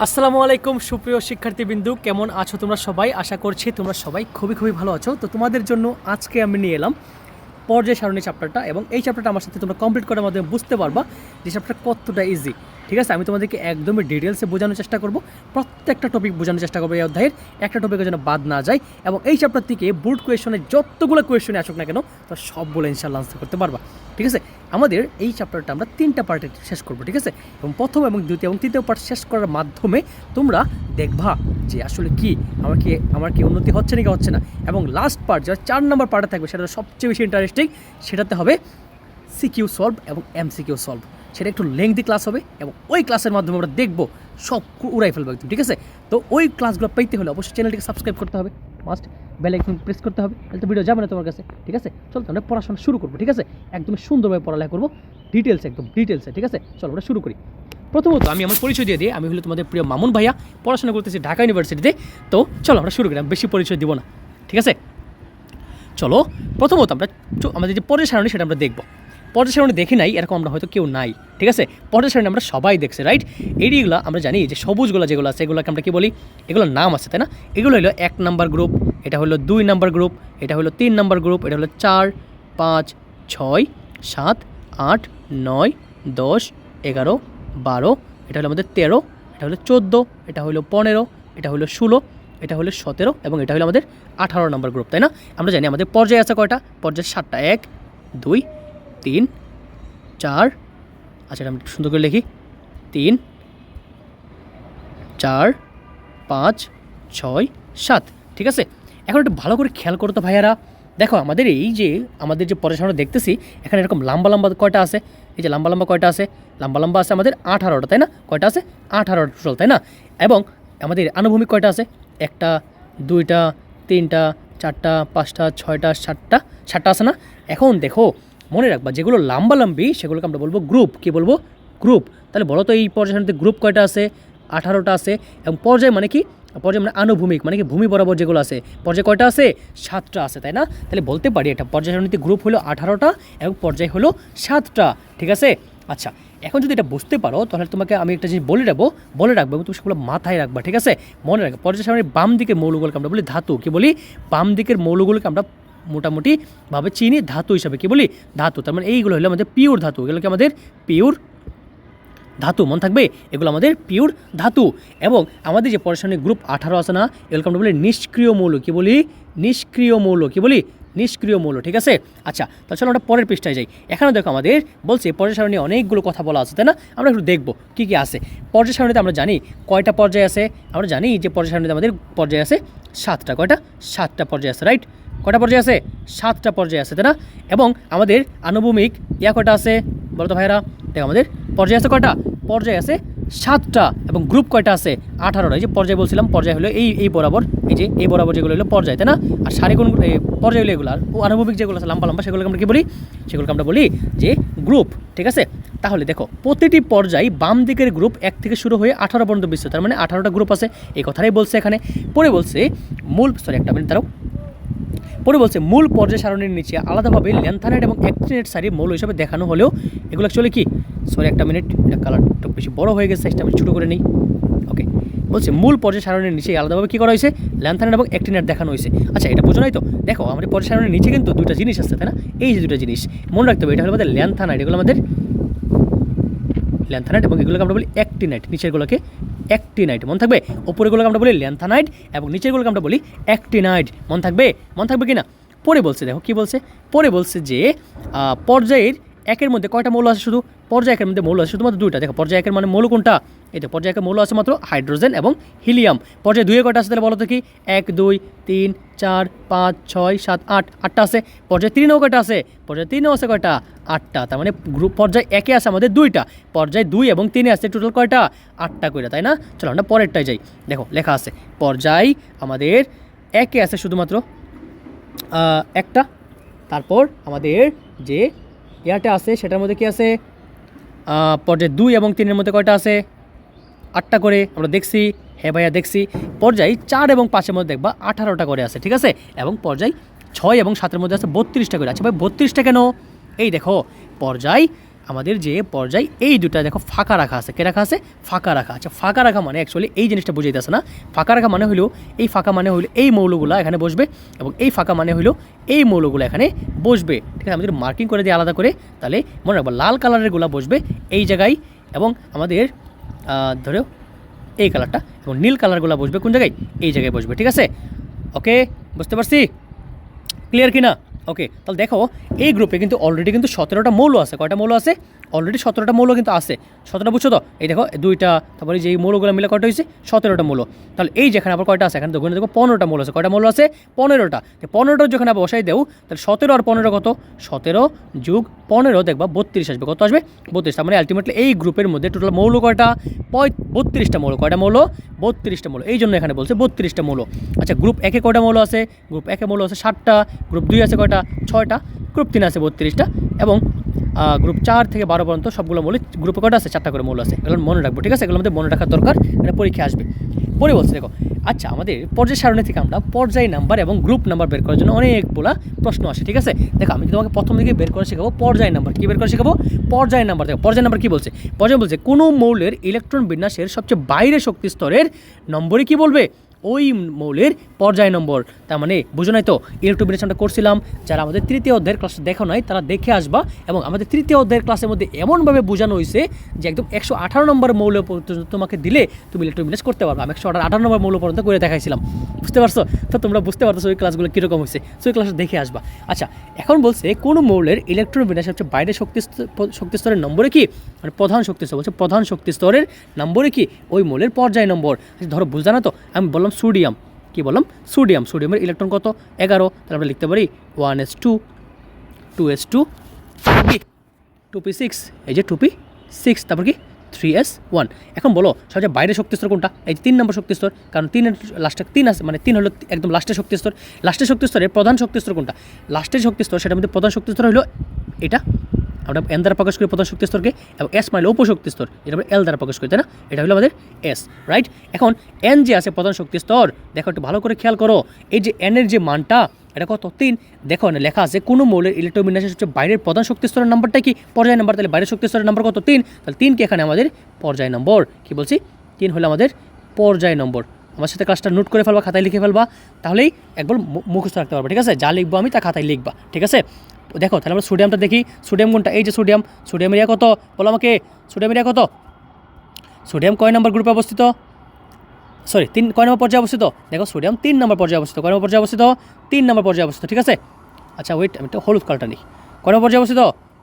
আসসালামু আলাইকুম সুপ্রিয় শিক্ষার্থীবৃন্দু, কেমন আছো তোমরা সবাই? আশা করছি তোমরা সবাই খুবই ভালো আছো। তো তোমাদের জন্য আজকে আমি নিয়ে এলাম পর্যায় সারণী চ্যাপ্টারটা, এবং এই চ্যাপ্টারটা আমার সাথে তোমরা কমপ্লিট করার মাধ্যমে বুঝতে পারবা যে চ্যাপ্টারটা কতটা ইজি। ঠিক আছে, আমি তোমাদেরকে একদমই ডিটেলসে বোঝানোর চেষ্টা করব, প্রত্যেকটা টপিক বোঝানোর চেষ্টা করবো এই অধ্যায়ের, একটা টপিকের যেন বাদ না যায়। এবং এই চ্যাপ্টার থেকে বোর্ড কোয়েশনে যতগুলো কোয়েশনে আসুক না কেন, তো সবগুলো ইনশাআল্লাহ আনসার করতে পারবা। ঠিক আছে, আমাদের এই চ্যাপ্টারটা আমরা 3টা পার্টে শেষ করবো। ঠিক আছে, এবং প্রথম এবং দ্বিতীয় এবং তৃতীয় পার্ট শেষ করার মাধ্যমে তোমরা দেখবা যে আসলে কি আমার কি উন্নতি হচ্ছে নাকি হচ্ছে না। এবং লাস্ট পার্ট যেটা 4 নম্বর পার্টে থাকবে, সেটা সবচেয়ে বেশি ইন্টারেস্টিং। সেটাতে হবে সিকিউ সলভ এবং এমসিকিউ সলভ। সেটা একটু লেংদি ক্লাস হবে, এবং ওই ক্লাসের মাধ্যমে আমরা দেখবো সব উড়াই ফেলবো একদম। ঠিক আছে, তো ওই ক্লাসগুলো পেতে হলে অবশ্যই চ্যানেলটিকে সাবস্ক্রাইব করতে হবে, মাস্ট বেল আইকন প্রেস করতে হবে, তাহলে তো ভিডিও যাবে না তোমার কাছে। ঠিক আছে, চলো আমরা পড়াশোনা শুরু করবো। ঠিক আছে, একদম সুন্দরভাবে পড়ালেখা করবো, একদম ডিটেলসে। ঠিক আছে, চলো আমরা শুরু করি। প্রথমত আমি আমার পরিচয় দিয়ে দিই, আমি হলো তোমাদের প্রিয় মামুন ভাইয়া, পড়াশোনা করতেছি ঢাকা ইউনিভার্সিটিতে। তো চলো আমরা শুরু করি, আমি বেশি পরিচয় দিব না। ঠিক আছে, চলো প্রথমত আমরা আমাদের যে পর্যায় সারণী সেটা আমরা দেখবো। পর্যায় সারণী দেখি নাই এরকম আমরা হয়তো কেউ নাই। ঠিক আছে, পর্যায় সারণী আমরা সবাই দেখছি, রাইট? এইগুলো আমরা জানি যে সবুজগুলো যেগুলো আছে এগুলোকে আমরা কী বলি, এগুলোর নাম আছে তাই না? এগুলো হলো 1 নাম্বার গ্রুপ, এটা হলো 2 নাম্বার গ্রুপ, এটা হলো 3 নাম্বার গ্রুপ, এটা হলো 4, 5, 6, 7, 8, 9, 10, 11, 12, এটা হলো আমাদের 13, এটা হলো 14, এটা হলো 15, এটা হলো 16, এটা হলো 17, এবং এটা হলো আমাদের 18 নম্বর গ্রুপ, তাই না? আমরা জানি আমাদের পর্যায়ে আছে কয়টা? পর্যায় 7টা। 1, 2, 3, 4, আচ্ছা এটা আমি সুন্দর করে লিখি, 3, 4, 5, 6, 7। ঠিক আছে, এখন একটু ভালো করে খেয়াল করো তো ভাইয়ারা। দেখো আমাদের যে পড়াশোনা দেখতেছি, এখানে এরকম লম্বা লম্বা কয়টা আছে? এই যে লম্বা লম্বা কয়টা আছে? লম্বা আছে আমাদের 18টা, তাই না? কয়টা আছে? 18টা টোটাল, তাই না? এবং আমাদের আনুভূমিক কয়টা আছে? 1টা, 2টা, 3টা, 4টা, 5টা, 6টা, 7টা আছে না? এখন দেখো মনে রাখবা, যেগুলো লম্বি সেগুলোকে আমরা বলবো গ্রুপ। কি বলবো? গ্রুপ। তাহলে বলো তো এই পর্যায়সারণীতে গ্রুপ কয়টা আছে? 18টা আছে। এবং পর্যায় মানে কি? পর্যায় মানে আনুভূমিক, মানে কি ভূমি বরাবর যেগুলো আছে, পর্যায় কয়টা আছে? 7টা আছে, তাই না? তাহলে বলতে পারি এটা পর্যায় সারণীতে গ্রুপ হলো 18টা এবং পর্যায় হলো 7টা। ঠিক আছে, আচ্ছা এখন যদি এটা বুঝতে পারো তাহলে তোমাকে আমি একটা জিনিস বলে রাখবো এবং তুমি সেগুলো মাথায় রাখবা। ঠিক আছে, মনে রাখবে পর্যায় সারণীর বাম দিকের মৌলগুলোকে আমরা বলি ধাতু। কি বলি? বাম দিকের মৌলগুলোকে আমরা মোটামুটি ভাবে চিনি ধাতু হিসাবে। কি বলি? ধাতু। তার মানে এইগুলো হলো আমাদের পিওর ধাতু, এগুলোকে আমাদের পিওর ধাতু, মন থাকবে, এগুলো আমাদের পিওর ধাতু। এবং আমাদের যে পরমাণবিক গ্রুপ 18 আছে না, এগুলোকে আমরা বলি নিষ্ক্রিয় মৌল। কি বলি? নিষ্ক্রিয় মৌল। কি বলি? নিষ্ক্রিয় মৌল। ঠিক আছে, আচ্ছা তাহলে চলো আমরা পরের পৃষ্ঠায় যাই। এখানে দেখো আমাদের বলছে পর্যায় সারণী অনেকগুলো কথা বলা আছে, তাই না? আমরা একটু দেখবো কী কী আছে পর্যায় সারণীতে। আমরা জানি কয়টা পর্যায় আছে, আমরা জানি যে পর্যায় সারণীতে আমাদের পর্যায় আছে 7টা। কয়টা? 7টা পর্যায় আছে, রাইট? কয়টা পর্যায় আছে? 7টা পর্যায় আছে, তাই না? এবং আমাদের আনুভূমিক কয়টা আছে বলো তো ভাইরা? দেখো আমাদের পর্যায় আছে কয়টা? পর্যায় আছে 7টা। এবং গ্রুপ কয়টা আছে? 18টা। এই যে পর্যায় বলছিলাম, পর্যায় হলো এই বরাবর, এই বরাবর যেগুলো হলো পর্যায়, তাই না? আর সারিগুণ পর্যায় হলো এগুলো। আর আনুভূমিক যেগুলো আছে লম্বা সেগুলোকে আমরা কী বলি? সেগুলোকে আমরা বলি যে গ্রুপ। ঠিক আছে, তাহলে দেখো প্রতিটি পর্যায় বাম দিকের গ্রুপ 1 থেকে শুরু হয়ে 18 পর্যন্ত বিস্তৃত, তার মানে 18টা গ্রুপ আছে, এই কথাটাই বলছে এখানে। পরে বলছে একটা মিনিট দাঁড়াও। পরে বলছে মূল পর্যায় সারণীর নিচে আলাদাভাবে ল্যান্থানাইট এবং অ্যাক্টিনেট সারি মৌল হিসাবে দেখানো হলেও এগুলো অ্যাকচুয়ালি কি, একটা মিনিট, এটা কালারটা বেশি বড় হয়ে গেছে, এটা আমি ছোটো করে নিই। ওকে, বলছে মূল পর্যায় সারণীর নিচে আলাদাভাবে কী করা হয়েছে? ল্যান্থানাইট এবং অ্যাক্টিনেট দেখানো হয়েছে। আচ্ছা এটা বোঝো নাই তো? দেখো আমাদের পর্যায় সারণীর নিচে কিন্তু দুটো জিনিস আছে, তাই না? এই যে দুটো জিনিস মনে রাখতে হবে, এটা হলো আমাদের ল্যান্থানাইট, এগুলো আমাদের ল্যান্থানাইট, এবং এগুলোকে আমরা বলি অ্যাক্টিনাইট। নিচেরগুলোকে অ্যাক্টিনাইট, মন থাকবে। ওপরেগুলোকে আমরা বলি ল্যান্থানাইট এবং নিচেরগুলোকে আমরা বলি অ্যাক্টিনাইট, মন থাকবে কি না? পরে বলছে, দেখো কি বলছে, পরে বলছে যে পর্যায়ের 1-এর মধ্যে কয়টা মৌল আছে? শুধু পর্যায় 1-এর মধ্যে মৌল আছে শুধুমাত্র 2টা। দেখো পর্যায় 1-এর মানে মৌল কোনটা? এই তো পর্যায় 1-এর মৌল আছে মাত্র হাইড্রোজেন এবং হিলিয়াম। পর্যায় 2-এ কয়টা আছে তাহলে বলো তো? কি 1, 2, 3, 4, 5, 6, 7, 8, 8টা আছে। পর্যায় 3-এও কয়টা আছে? পর্যায় 3-এও আছে কয়টা? 8টা। তার মানে গ্রুপ পর্যায় 1-এ আছে আমাদের 2টা, পর্যায় 2 এবং 3-এ আছে টোটাল কয়টা? 8টা কয়টা, তাই না? চলো আমরা পরেরটায় যাই। দেখো লেখা আছে পর্যায় আমাদের 1-এ আছে শুধুমাত্র একটা। তারপর আমাদের যে ইয়াটা আছে সেটার মধ্যে কি আছে? পর্যায় 2 এবং 3-এর মধ্যে কয়টা আছে? 8টা করে আমরা দেখছি। হ্যাঁ ভাইয়া দেখছি। পর্যায় 4 এবং 5-এর মধ্যে দেখবা 18টা করে আছে, ঠিক আছে? এবং পর্যায় 6 এবং 7-এর মধ্যে আছে 32টা করে। আচ্ছা ভাই 32টা কেন? এই দেখো পর্যায় আমাদের যে পর্যায় এই দুটা দেখো ফাঁকা রাখা আছে, কে রাখা আছে? ফাঁকা রাখা। আচ্ছা ফাঁকা রাখা মানে অ্যাকচুয়ালি এই জিনিসটা বুঝাইতেছে না। ফাঁকা রাখা মানে হলো এই ফাঁকা মানে হলো এই মৌলগুলো এখানে বসবে এবং এই ফাঁকা মানে হলো এই মৌলগুলো এখানে বসবে, ঠিক আছে? আমাদের মার্কিং করে দিয়ে আলাদা করে, তাহলে মনে রাখবো লাল কালারের গুলা বসবে এই জায়গায় এবং আমাদের ধরো এই কালারটা এবং নীল কালারগুলো বসবে কোন জায়গায়? এই জায়গায় বসবে, ঠিক আছে? ওকে, বুঝতে পারছি? ক্লিয়ার কি না? ওকে, তাহলে দেখো এই গ্রুপে কিন্তু অলরেডি কিন্তু 17টা মৌল আছে। কয়টা মৌল আছে? অলরেডি 17টা মৌল কিন্তু আছে। 17টা বুঝছো তো? এই দেখো দুইটা, তারপরে যে এই মৌলগুলো মিলে কয়টা হয়েছে? 17টা মৌল। তাহলে এই যেখানে আবার কয়টা আছে? এখানে দেখো 15টা মৌল আছে। কয়টা মৌল আছে? 15টা। 15টা যেখানে আবার বসাই দেও তাহলে 17 আর 15 কত? 17 যোগ 15 দেখবা 32 আসবে। কত আসবে? 32। তার মানে আলটিমেটলি এই গ্রুপের মধ্যে টোটাল মৌল কয়টা? 32টা মৌল। কয়টা মৌল? 32টা মৌল। এই জন্য এখানে বলছে 32টা মৌল। আচ্ছা গ্রুপ একে কয়টা মৌল আছে? গ্রুপ একে মৌল আছে 7টা, গ্রুপ 2 আছে কয়টা? 6টা, গ্রুপ 3 আছে 32টা এবং গ্রুপ 4 থেকে 12 পর্যন্ত সবগুলো মৌল গ্রুপে কয়টা আছে? 4টা করে মৌল আছে। এগুলো মনে রাখবো, ঠিক আছে? এগুলো আমাদের মনে রাখার দরকার, এটা পরীক্ষা আসবে। পরে বলছে দেখো, আচ্ছা আমাদের পর্যায় সারণী থেকে আমরা পর্যায় নাম্বার এবং গ্রুপ নাম্বার বের করার জন্য অনেকগুলা প্রশ্ন আসে, ঠিক আছে? দেখো আমি তোমাকে প্রথম দিকে বের করে শেখাবো পর্যায় নাম্বার। কি বের করে শেখাবো? পর্যায় নাম্বার। দেখো পর্যায় নাম্বার কি বলছে? পর্যায় বলছে কোনো মৌলের ইলেকট্রন বিন্যাসের সবচেয়ে বাইরে শক্তি স্তরের নম্বরে কি বলবে? ওই মৌলের পর্যায় নম্বর। তার মানে বুঝো নাই তো? ইলেকট্রোবিন্যাস আমরা করছিলাম, যারা আমাদের তৃতীয় অধ্যায়ের ক্লাস দেখো নাই তারা দেখে আসবা। এবং আমাদের তৃতীয় অধ্যায়ের ক্লাসের মধ্যে এমনভাবে বোঝানো হয়েছে যে একদম 118 নম্বর মৌল পর্যন্ত তোমাকে দিলে তুমি ইলেকট্রোবিন্যাস করতে পারবে। আমি 118 নম্বর মৌল পর্যন্ত করে দেখাইছিলাম, বুঝতে পারছো? তো তোমরা বুঝতে পারছো ওই ক্লাসগুলো কীরকম হয়েছে, সেই ক্লাসে দেখে আসবা। আচ্ছা এখন বলছে কোনো মৌলের ইলেকট্রন বিন্যাস সবচেয়ে বাইরে শক্তি স্তরের নম্বরে কি? মানে প্রধান শক্তি স্তর বলছে, প্রধান শক্তি স্তরের নম্বরে কি? ওই মৌলের পর্যায় নম্বর। ধরো বুঝা না তো? আমি বললাম সোডিয়াম, কি বললাম? সোডিয়াম। সোডিয়ামের ইলেকট্রন কত? 11। তাহলে আমরা লিখতে পারি 1s2 2s2 কি 2p6, এই যে 2p6, তারপর কি 3s1। এখন বলো সবচেয়ে বাইরের শক্তিস্তর কোনটা? এই যে 3 নম্বর শক্তিস্তর, কারণ 3-এর লাস্টে 3 আছে, মানে 3 হলো একদম লাস্টের শক্তিস্তর। লাস্টের শক্তিস্তরের প্রধান শক্তিস্তর কোনটা? লাস্টের শক্তিস্তর, সেটার মধ্যে প্রধান শক্তিস্তর হলো এটা। আমরা এন দ্বারা প্রকাশ করি প্রধান শক্তিস্তরকে, এবং এস মানে উপশক্তিস্তর, এটা আমরা এল দ্বারা প্রকাশ করি, তাই না? এটা হলো আমাদের এস, রাইট? এখন এন যে আছে প্রধান শক্তিস্তর, দেখো একটু ভালো করে খেয়াল করো, এই যে এনের যে মানটা এটা কত? 3। দেখো না লেখা আছে কোনো মৌলের ইলেকট্রন বিন্যাসের সবচেয়ে বাইরের প্রধান শক্তিস্তরের নাম্বারটা কি? পর্যায় নাম্বার। তাহলে বাইরের শক্তিস্তরের নাম্বার কত? 3। তাহলে 3 কি এখানে আমাদের পর্যায় নম্বর। কি বলছি? 3 হলো আমাদের পর্যায় নম্বর। আমার সাথে ক্লাসটা নোট করে ফেলবা, খাতায় লিখে ফেলবা, তাহলেই একবার মুখস্থ রাখতে পারবা, ঠিক আছে? যা লিখবো আমি তা খাতায় লিখবা, ঠিক আছে? দেখো তাহলে আমরা সোডিয়ামটা দেখি। সোডিয়াম কোনটা? এই যে সোডিয়াম। সোডিয়াম এরিয়া কত বলো আমাকে? সোডিয়াম এরিয়া কত? সোডিয়াম কয় নম্বর গ্রুপে অবস্থিত? সরি, 3 কয় নম্বর পর্যায়ে অবস্থিত? দেখো সোডিয়াম 3 নম্বর পর্যায়ে অবস্থিত। কয় নম্বর পর্যায়ে অবস্থিত? 3 নম্বর পর্যায়ে অবস্থিত, ঠিক আছে? আচ্ছা ওয়েট, আমি একটা হলুদ কালারটা নিই। কয় নম্বর পর্যায়ে অবস্থিত?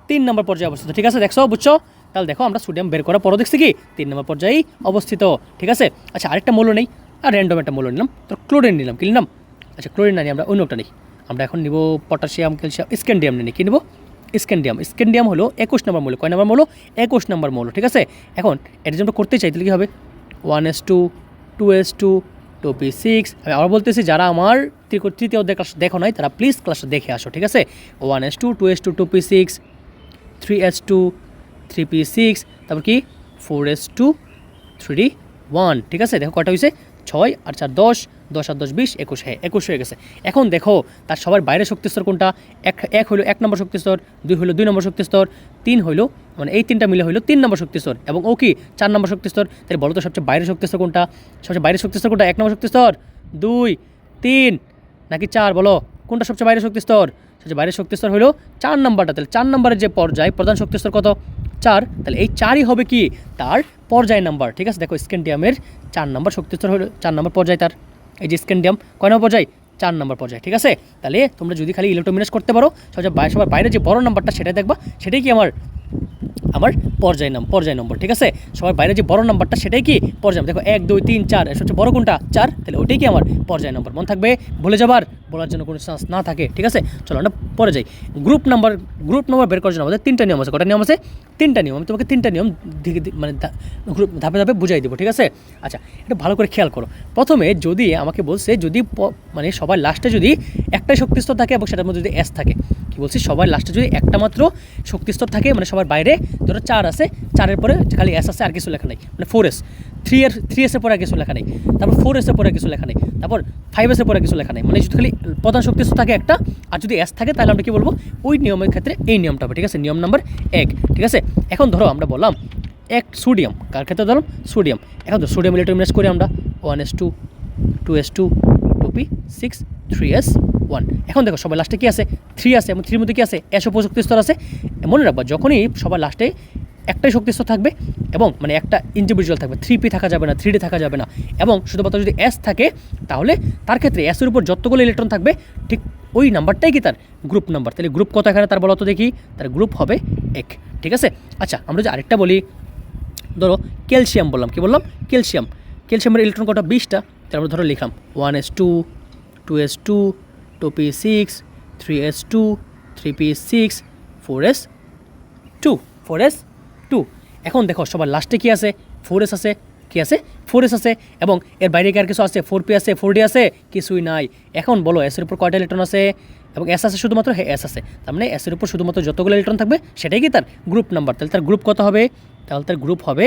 3 নম্বর পর্যায়ে অবস্থিত, ঠিক আছে? দেখছো, বুঝছো? তাহলে দেখো আমরা সোডিয়াম বের করার পরও দেখছি কি 3 নম্বর পর্যায়েই অবস্থিত, ঠিক আছে? আচ্ছা আরেকটা মৌল নেই, আর র্যান্ডম একটা মৌল নিলাম, তো ক্লোরিন নিলাম। কি নিলাম? আচ্ছা ক্লোরিন না নিয়ে আমরা অন্যটা নিই। আমরা এখন নিব পটাশিয়াম, ক্যালসিয়াম, স্ক্যান্ডিয়াম নিই। কি নিব? স্ক্যান্ডিয়াম। স্ক্যান্ডিয়াম হলো 21 নম্বর মৌল। কয় নম্বর মৌল? 21 নম্বর মৌল, ঠিক আছে? এখন এটা যদি করতে চাই তাহলে কী হবে? 1s2 2s2 2p6। আমি আবার বলতেছি, যারা আমার তৃতীয় অধ্যায় ক্লাস দেখো নাই তারা প্লিজ ক্লাসটা দেখে আসো, ঠিক আছে? 1s2 2s2 2p6 3s2 3p6, তারপর কি 4s2 3d1, ঠিক আছে? দেখো কয়টা হয়েছে? 6 আর 4 10, 10 আর 10 20, 21। হ্যাঁ 21 হয়ে গেছে। এখন দেখো তার সবার বাইরের শক্তিস্তর কোনটা? এক হলো 1 নম্বর শক্তিস্তর, 2 হলো 2 নম্বর শক্তিস্তর, 3 হলো মানে এই 3টা মিলে হলো 3 নম্বর শক্তিস্তর, এবং ও কি 4 নম্বর শক্তিস্তর। তাহলে বলো তো সবচেয়ে বাইরের শক্তিস্তর কোনটা? সবচেয়ে বাইরের শক্তিস্তর কোনটা? 1 নম্বর শক্তিস্তর, 2, 3 নাকি 4? বলো কোনটা সবচেয়ে বাইরের শক্তিস্তর? সবচেয়ে বাইরের শক্তিস্তর হলো 4 নম্বরটা। তাহলে 4 নম্বরের যে পর্যায় প্রধান শক্তিস্তর কত? 4। তাহলে এই 4ই হবে কি তার পর্যায় নাম্বার, ঠিক আছে? দেখো স্ক্যান্ডিয়ামের 4 নম্বর শক্তিস্তর হলো 4 নম্বর পর্যায় তার। এই যে স্ক্যান্ডিয়াম কয় নম্বর পর্যায়? 4 নম্বর পর্যায়, ঠিক আছে? তাহলে তোমরা যদি খালি ইলেকট্রোবিন্যাস করতে পারো, সবার বাইরে যে বড় নাম্বারটা সেটাই দেখবা, সেটাই কি আমার পর্যায় নম্বর, ঠিক আছে? সবার বাইরে যে বড় নাম্বারটা সেটাই কি পর্যায়। দেখো 1 2 3 4, এর সবচেয়ে বড় কোনটা? 4। তাহলে ওইটাই কি আমার পর্যায় নম্বর। মনে থাকবে, ভুলে যাবার বলার জন্য কোনো চান্স না থাকে, ঠিক আছে? চলো আমরা পরে যাই। গ্রুপ নাম্বার বের করার জন্য আমাদের 3টা নিয়ম আছে। কটা নিয়ম আছে? 3টা নিয়ম। আমি তোমাকে 3টা নিয়ম মানে ধাপে ধাপে বুঝাই দেবো, ঠিক আছে? আচ্ছা এটা ভালো করে খেয়াল করো। প্রথমে যদি আমাকে বলছে, যদি মানে সবার লাস্টে যদি একটাই শক্তিস্তর থাকে এবং সেটার মধ্যে যদি এস থাকে, কি কি বলছি, সবার লাস্টে যদি একটা মাত্র শক্তিস্তর থাকে, মানে সবার বাইরে ধরো 4 আছে, 4-এর পরে খালি এস আছে, আর কিছু লেখা নেই, মানে 4S, 3S-এর পরে আর কিছু লেখা নেই, তারপর 4S-এর পরে কিছু লেখা নেই, তারপর 5S-এর পরে কিছু লেখা নেই, মানে যদি খালি প্রধান শক্তিস্তর থাকে একটা, আর যদি এস থাকে তাহলে আমরা কি বলবো, ওই নিয়মের ক্ষেত্রে এই নিয়মটা হবে, ঠিক আছে, নিয়ম নাম্বার 1, ঠিক আছে। এখন ধরো আমরা বললাম এক সোডিয়াম, কার ক্ষেত্রে ধরলাম সোডিয়াম, এখন তো সোডিয়াম ইলেকট্রন করি আমরা 1s2 2s2 2p6 3s1। এখন দেখো সবার লাস্টে কি আছে, 3 আছে, এবং 3-এর মধ্যে কি আছে, এস উপশক্তি স্তর আছে। মনে রাখবা যখনই সবার লাস্টে একটাই শক্তি স্তর থাকবে, এবং মানে একটা ইন্ডিভিজুয়াল থাকবে, 3p থাকা যাবে না, 3d থাকা যাবে না, এবং শুধুমাত্র যদি এস থাকে তাহলে তার ক্ষেত্রে এসের উপর যতগুলো ইলেকট্রন থাকবে ঠিক ওই নাম্বারটাই কি তার গ্রুপ নাম্বার। তাহলে গ্রুপ কত এখানে তার বলো তো দেখি, তার গ্রুপ হবে 1, ঠিক আছে। আচ্ছা আমরা যে আরেকটা বলি, ধরো ক্যালসিয়াম বললাম, কি বললাম, ক্যালসিয়ামের ইলেকট্রন কটা, 20টা। তাহলে আমরা ধরো লিখলাম 1s2 2s2 2p6 3s2 3p6 4s2। এখন দেখো সবার লাস্টে কি আছে, 4s আছে, কি আছে, 4s আছে, এবং এর বাইরে কি আর কিছু আছে, 4p আছে, 4d আছে, কিছুই নাই। এখন বলো এসের উপর কয়টা ইলেকট্রন আছে, এবং এস আছে শুধুমাত্র, হ্যাঁ এস আছে, তার মানে এসের উপর শুধুমাত্র যতগুলো ইলেকট্রন থাকবে সেটাই কি তার গ্রুপ নাম্বার। তাহলে তার গ্রুপ কত হবে, তাহলে তার গ্রুপ হবে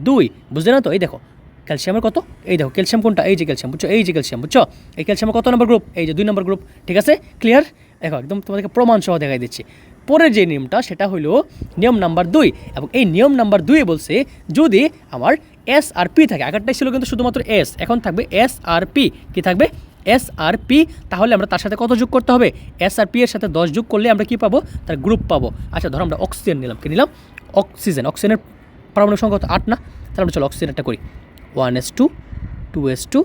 2, বুঝলে না তো। এই দেখো ক্যালসিয়ামের কত, এই দেখো ক্যালসিয়াম কোনটা, এই যে ক্যালসিয়াম, বুঝছো, এই যে ক্যালসিয়াম, বুঝছো, এই ক্যালসিয়ামের কত নম্বর গ্রুপ, এই যে 2 নম্বর গ্রুপ, ঠিক আছে, ক্লিয়ার। দেখো একদম তোমাদেরকে প্রমাণ সহ দেখাই দিচ্ছি। পরের যে নিয়মটা সেটা হলো নিয়ম নাম্বার 2, এবং এই নিয়ম নাম্বার 2 বলছে যদি আমার এস আর পি থাকে, আগেরটাই ছিল কিন্তু শুধুমাত্র এস, এখন থাকবে এস আর পি, কি থাকবে এস আর পি, তাহলে আমরা তার সাথে কত যোগ করতে হবে, এস আর পি এর সাথে 10 যোগ করলে আমরা কি পাবো, তার গ্রুপ পাবো। আচ্ছা ধরো আমরা অক্সিজেন নিলাম, কি নিলাম, অক্সিজেনের পারমাণবিক সংখ্যা কত, 8 না, তাহলে আমরা চলো অক্সিজেনটা করি 1s2 2s2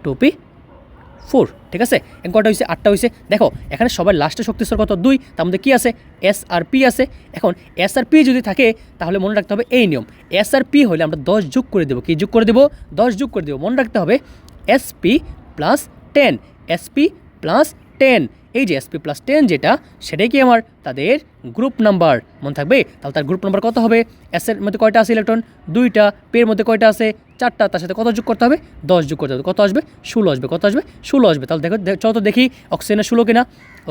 2p4, ঠিক আছে। এখন কটা হয়েছে, 8টা হয়েছে। দেখো এখানে সবার লাস্টে শক্তিস্তর কত, 2, তার মধ্যে কী আছে, এস আর পি আছে। এখন এস আর পি যদি থাকে তাহলে মনে রাখতে হবে এই নিয়ম, এস আর পি হলে আমরা 10 যোগ করে দেবো, কি যোগ করে দেবো, 10 যোগ করে দেবো। মনে রাখতে হবে এসপি প্লাস 10, এসপি প্লাস 10, এই যে এসপি প্লাস 10 যেটা, সেটাই কি আমার তাদের গ্রুপ নাম্বার, মনে থাকবে। তাহলে তার গ্রুপ নাম্বার কত হবে, এসের মধ্যে কয়টা আছে ইলেকট্রন, 2টা, পের মধ্যে কয়টা আছে, 4টা, তার সাথে কত যোগ করতে হবে, 10 যোগ করতে হবে, কত আসবে, 16 আসবে, কত আসবে, 16 আসবে। তাহলে দেখো চলো তো দেখি অক্সিজেনের 16 কিনা,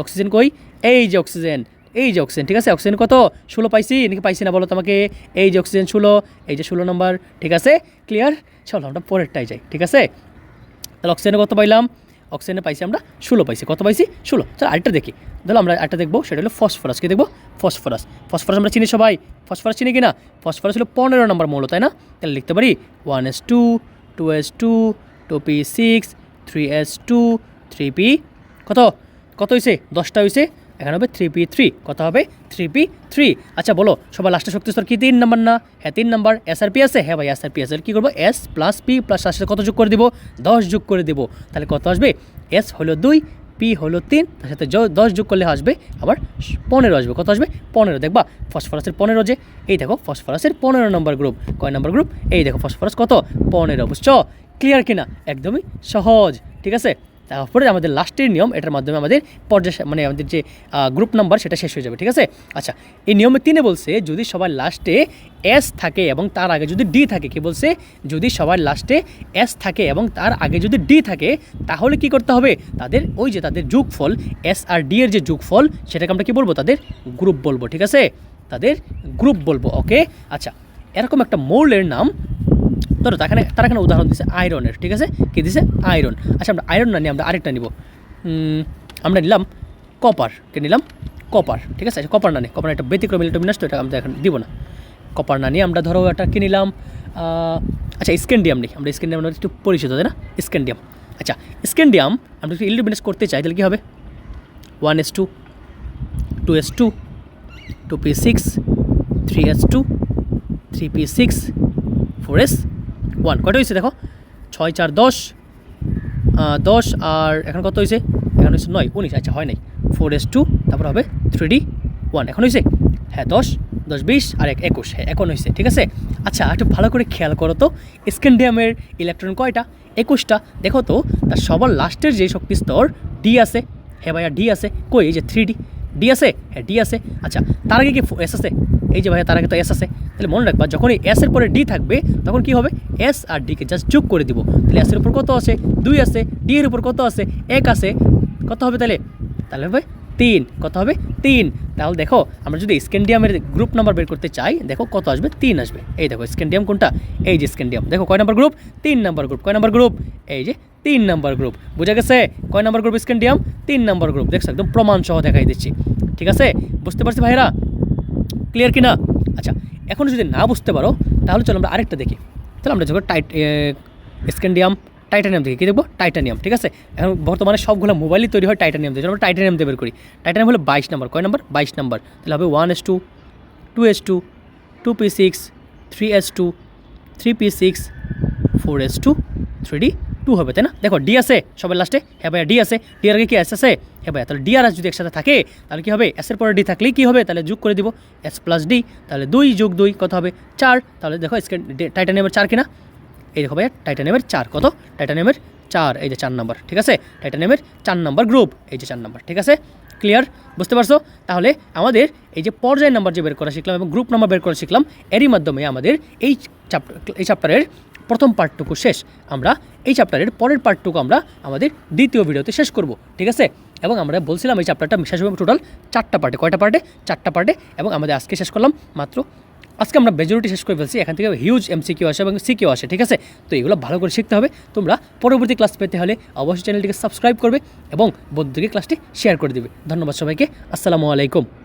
অক্সিজেন কই, এই যে অক্সিজেন, এই যে অক্সিজেন, ঠিক আছে, অক্সিজেন কত, 16 পাইছি নাকি পাইছি না বলো তোমাকে, এই যে অক্সিজেন 16, এই যে 16 নম্বর, ঠিক আছে, ক্লিয়ার। চলো আমরা পরেরটাই যাই, ঠিক আছে। তাহলে অক্সিজেনে কত পাইলাম, অক্সিজেনে পাইছি আমরা 16 পাইছি, কত পাইছি 16। চলো আরেকটা দেখি, ধরো আমরা আরেকটা দেখবো, সেটা হলো ফসফরাস, কি দেখবো, ফসফরাস আমরা চিনি সবাই, ফসফরাস চিনি কি না, ফসফরাস হলো 15 নম্বর মৌল, তাই না। তাহলে লিখতে পারি 1s2 2s2 2p6 3s2 3p, কত কত হয়েছে, 10টা হয়েছে, এখানে হবে 3p3, কত হবে 3p3। আচ্ছা বলো সবার লাস্টে শক্তিস্তর কি 3 নম্বর না, হ্যাঁ 3 নম্বর, এস আর পি আছে, হ্যাঁ ভাই এস আর পি আছে, কী করবো, এস প্লাস পি প্লাস তার সাথে কত যোগ করে দেবো, 10 যোগ করে দেবো। তাহলে কত আসবে, এস হলো 2, পি হলো 3, তার সাথে 10 যোগ করলে আসবে আবার 15 আসবে, কত আসবে 15। দেখবা ফসফরাসের 15 যে, এই দেখো ফসফরাসের 15 নম্বর গ্রুপ, কয় নম্বর গ্রুপ, এই দেখো ফসফরাস কত 15, বুঝছো, ক্লিয়ার কিনা, একদমই সহজ, ঠিক আছে। তারপরে আমাদের লাস্টের নিয়ম, এটার মাধ্যমে আমাদের পর্যায় মানে আমাদের যে গ্রুপ নাম্বার সেটা শেষ হয়ে যাবে, ঠিক আছে। আচ্ছা এই নিয়মে 3 বলছে যদি সবার লাস্টে এস থাকে এবং তার আগে যদি ডি থাকে, কি বলছে, যদি সবার লাস্টে এস থাকে এবং তার আগে যদি ডি থাকে তাহলে কি করতে হবে, তাদের ওই যে তাদের যোগফল, এস আর ডি এর যে যোগফল সেটাকে আমরা কি বলবো, তাদের গ্রুপ বলবো, ঠিক আছে, তাদের গ্রুপ বলবো, ওকে। আচ্ছা এরকম একটা মৌলের নাম ধরো, তারা এখানে উদাহরণ দিচ্ছে আয়রনের, ঠিক আছে, কি দিছে আয়রন। আচ্ছা আমরা আয়রন না নিয়ে আমরা আরেকটা নিব, আমরা নিলাম কপার, কে নিলাম কপার, ঠিক আছে। কপার না নিয়ে, কপার একটা ব্যতিক্রম ইলেকট্রোমিনাস, তো এটা আমরা এখন দিব না, কপার না নিয়ে আমরা ধরো একটা কি নিলাম, আচ্ছা স্ক্যান্ডিয়াম নিই আমরা, স্ক্যান্ডিয়াম একটু পরিচিত তাই না, স্ক্যান্ডিয়াম। আচ্ছা স্ক্যান্ডিয়াম আমরা যদি ইলেকট্রোমিনাস করতে চাই তাহলে কী হবে, 1s2 2s2 2p6 3s2 3p6 4s1, কয়টা হয়েছে দেখো, 6 4 10, 10 আর এখন কত হয়েছে, এখন হয়েছে 9 19, আচ্ছা হয় নাই, 4s2 তারপর হবে 3d1, এখন হয়েছে, হ্যাঁ 10 10 20 আর 1 21, হ্যাঁ এখন হয়েছে, ঠিক আছে। আচ্ছা একটু ভালো করে খেয়াল করো তো, স্ক্যান্ডিয়ামের ইলেকট্রন কয়টা, 21টা। দেখো তো তার সবার লাস্টের যে শক্তি স্তর ডি আছে, হ্যাঁ ভাইয়া ডি আছে, কই এই যে 3d, ডি আছে, হ্যাঁ ডি আছে। আচ্ছা তার আগে কি এস আছে, এই যে ভাইয়া তার আগে তো এস আছে, তাহলে মনে রাখবা যখনই এস এর পরে ডি থাকবে তখন কি হবে, এস আর ডিকে জাস্ট যোগ করে দিব। তাহলে এস এর উপর কত আছে, 2 আছে, ডি এর উপর কত আছে, 1 আছে, কত হবে তাহলে, তাহলে হবে 3 কত হবে 3। তাহলে দেখো আমরা যদি স্ক্যান্ডিয়ামের গ্রুপ নাম্বার বের করতে চাই, দেখো কত আসবে 3 আসবে। এই দেখো স্ক্যান্ডিয়াম কোনটা, এই যে স্ক্যান্ডিয়াম, দেখো কয় নাম্বার গ্রুপ 3 নাম্বার গ্রুপ, কয় নাম্বার গ্রুপ এই যে 3 নাম্বার গ্রুপ। বুঝা গেছে কয় number group scandium 3 number group. দেখছো একদম প্রমাণ সহ দেখাই দিচ্ছি, ঠিক আছে? বুঝতে পারছি ভাইরা, ক্লিয়ার কি না? আচ্ছা এখন যদি না বুঝতে পারো তাহলে চলো আমরা আরেকটা দেখি। তাহলে আমরা যখন স্ক্যান্ডিয়াম টাইটানিয়াম দেখি, কী দেখবো টাইটানিয়াম, ঠিক আছে? এখন বর্তমানে সবগুলো মোবাইলই তৈরি হয় টাইটানিয়াম দিয়ে, আমরা টাইটানিয়াম দিয়ে বের করি। টাইটানিয়াম হলো 22 নাম্বার, কয় নাম্বার 22 নাম্বার। তাহলে হবে 1s2 2s2 2p6 3s2 3p6 4s2 3d2 হবে, তাই না? দেখো ডি আছে সবার লাস্টে, হ্যাঁ ভাইয়া ডি আছে। ডি আর কি এস আছে, হ্যাঁ ভাইয়া। তাহলে ডি আর এস যদি একসাথে থাকে তাহলে কী হবে, এসের পরে ডি থাকলেই কী হবে, তাহলে যোগ করে দিব এস প্লাস ডি। তাহলে 2 যোগ 2 কত হবে 4। তাহলে দেখো টাইটানিয়ামের 4 কিনা, এই দেখো ভাইয়া টাইটানিয়ামের 4 কত, টাইটানিয়ামের 4, এই যে 4 নাম্বার, ঠিক আছে? টাইটানিয়ামের 4 নাম্বার গ্রুপ, এই যে 4 নাম্বার, ঠিক আছে? ক্লিয়ার, বুঝতে পারছো? তাহলে আমাদের এই যে পর্যায় নাম্বার যে বের করা শিখলাম এবং গ্রুপ নাম্বার বের করা শিখলাম, এরই মাধ্যমে আমাদের এই চ্যাপ্টারের প্রথম পার্টটুকু শেষ। আমরা এই চ্যাপ্টারের পরের পার্টটুকু আমরা আমাদের দ্বিতীয় ভিডিওতে শেষ করব, ঠিক আছে? এবং আমরা বলছিলাম এই চ্যাপ্টারটা শেষ হবে টোটাল 4টা পার্টে, কয়টা পার্টে 4টা পার্টে। এবং আমাদের আজকে শেষ করলাম মাত্র, আজকে আমরা মেজরিটি শেষ করে ফেলছি। এখান থেকে হিউজ এমসিকিউ আসে এবং সিকিউ আসে, ঠিক আছে? তো এগুলো ভালো করে শিখতে হবে। তোমরা পরবর্তী ক্লাস পেতে হলে অবশ্যই চ্যানেলটিকে সাবস্ক্রাইব করবে এবং বন্ধুদেরকে ক্লাসটি শেয়ার করে দেবে। ধন্যবাদ সবাইকে, আসসালামু আলাইকুম।